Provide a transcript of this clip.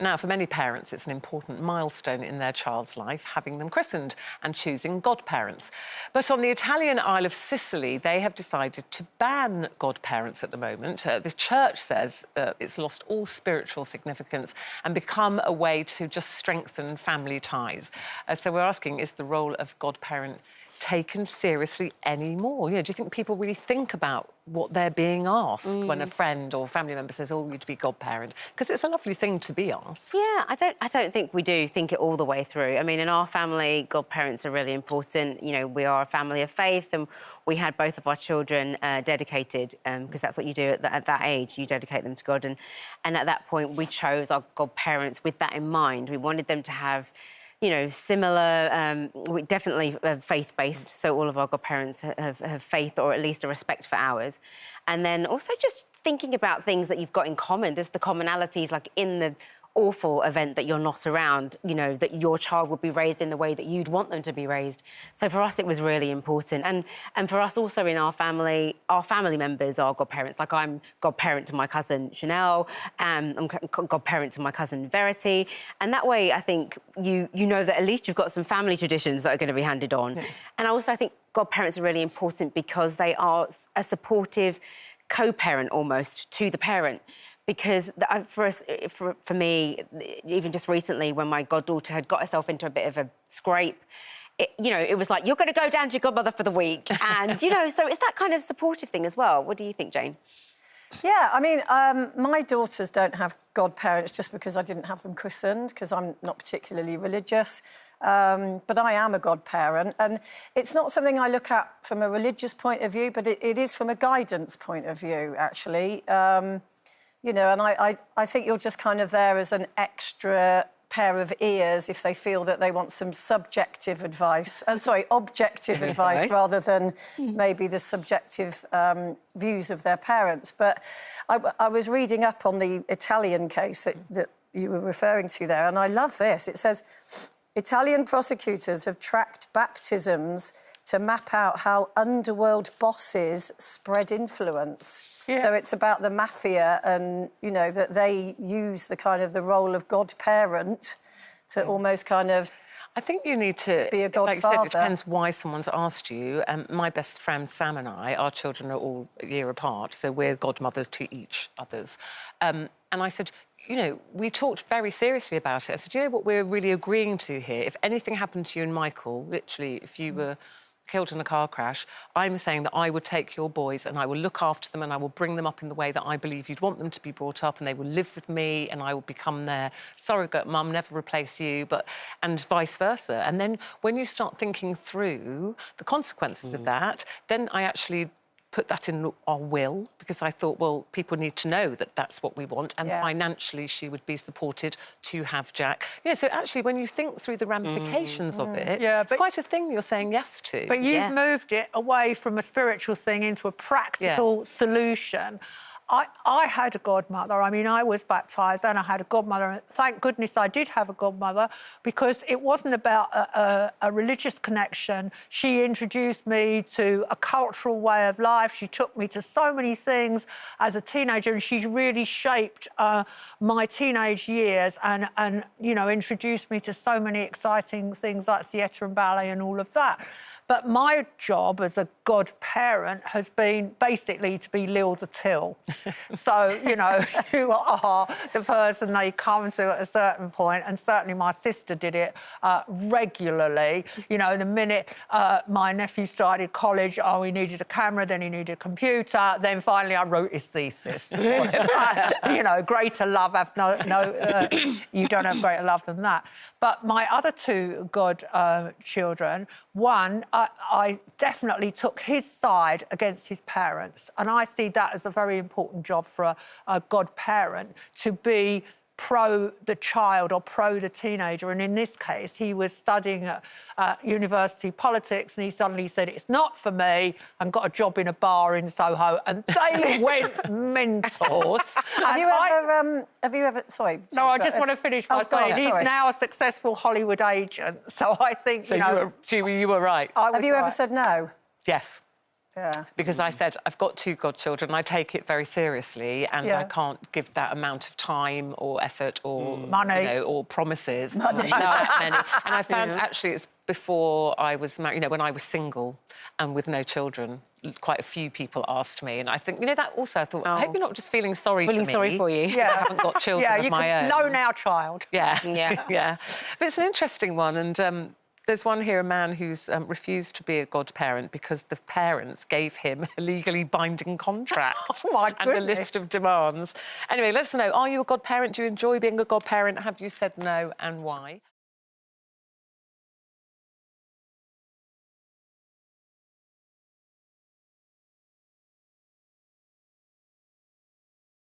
Now, for many parents, it's an important milestone in their child's life, having them christened and choosing godparents. But on the Italian Isle of Sicily, they have decided to ban godparents at the moment. The church says it's lost all spiritual significance and become a way to just strengthen family ties. So we're asking, is the role of godparent taken seriously anymore? You know, do you think people really think about what they're being asked when a friend or family member says, "Oh, you'd be godparent"? Because it's a lovely thing to be asked. Yeah, I don't think we do think it all the way through. I mean, in our family, godparents are really important. You know, we are a family of faith, and we had both of our children dedicated, because that's what you do at that age. You dedicate them to God, and at that point, we chose our godparents with that in mind. We wanted them to have, you know, similar, definitely faith-based, so all of our godparents have faith or at least a respect for ours. And then also just thinking about things that you've got in common. There's the commonalities, like in the awful event that you're not around, you know, that your child would be raised in the way that you'd want them to be raised. So for us, it was really important. And for us also in our family members are godparents. Like I'm godparent to my cousin Chanel, I'm godparent to my cousin Verity. And that way, I think you know that at least you've got some family traditions that are going to be handed on. Yeah. And also I think godparents are really important because they are a supportive co-parent almost to the parent. Because for me, even just recently, when my goddaughter had got herself into a bit of a scrape, you know, it was like, you're going to go down to your godmother for the week. And, you know, so it's that kind of supportive thing as well. What do you think, Jane? Yeah, I mean, my daughters don't have godparents just because I didn't have them christened, because I'm not particularly religious. But I am a godparent, and it's not something I look at from a religious point of view, but it is from a guidance point of view, actually. You know, and I think you're just kind of there as an extra pair of ears if they feel that they want some subjective advice. Objective advice rather than maybe the subjective views of their parents. But I was reading up on the Italian case that you were referring to there, and I love this. It says, Italian prosecutors have tracked baptisms to map out how underworld bosses spread influence. Yeah. So it's about the mafia and, you know, that they use the kind of the role of godparent to almost kind of... I think you need to be a godfather. Like you said, it depends why someone's asked you. My best friend Sam and I, our children are all a year apart, so we're godmothers to each other's. And I said, you know, we talked very seriously about it. I said, you know what we're really agreeing to here? If anything happened to you and Michael, literally, if you were killed in a car crash, I'm saying that I would take your boys and I will look after them and I will bring them up in the way that I believe you'd want them to be brought up, and they will live with me and I will become their surrogate mum, never replace you, and vice versa. And then when you start thinking through the consequences of that, then I actually put that in our will, because I thought, well, people need to know that that's what we want, and financially she would be supported to have Jack. You know, so actually when you think through the ramifications of it, it's quite a thing you're saying yes to. But you've moved it away from a spiritual thing into a practical solution. I had a godmother. I mean, I was baptised and I had a godmother. And thank goodness I did have a godmother, because it wasn't about a religious connection. She introduced me to a cultural way of life. She took me to so many things as a teenager, and she really shaped my teenage years and, you know, introduced me to so many exciting things like theatre and ballet and all of that. But my job as a godparent has been basically to be Lil the Till. So, you know, you are the person they come to at a certain point, and certainly my sister did it regularly. You know, the minute my nephew started college, he needed a camera, then he needed a computer, then finally I wrote his thesis. You know, greater love, you don't have greater love than that. But my other two godchildren, one, I definitely took his side against his parents, and I see that as a very important job for a godparent, to be pro the child or pro the teenager. And in this case, he was studying at university politics, and he suddenly said, it's not for me, and got a job in a bar in Soho, and they went mental. Have you ever... Sorry. No, I just want to finish by saying he's now a successful Hollywood agent, so I think, so you were right. Have you ever said no? Yes. Yeah. Because I said, I've got 2 godchildren, I take it very seriously, and I can't give that amount of time or effort or money, you know, or promises. Money. That many. And I found actually it's before I was married, you know, when I was single and with no children, quite a few people asked me, and I think, you know, that also I thought, I hope you're not just feeling sorry for me. Sorry for you. I haven't got children of my own. Loan our child. Yeah. Yeah. Yeah. But it's an interesting one, and there's one here, a man who's refused to be a godparent because the parents gave him a legally binding contract and a list of demands. Anyway, let us know, are you a godparent? Do you enjoy being a godparent? Have you said no, and why?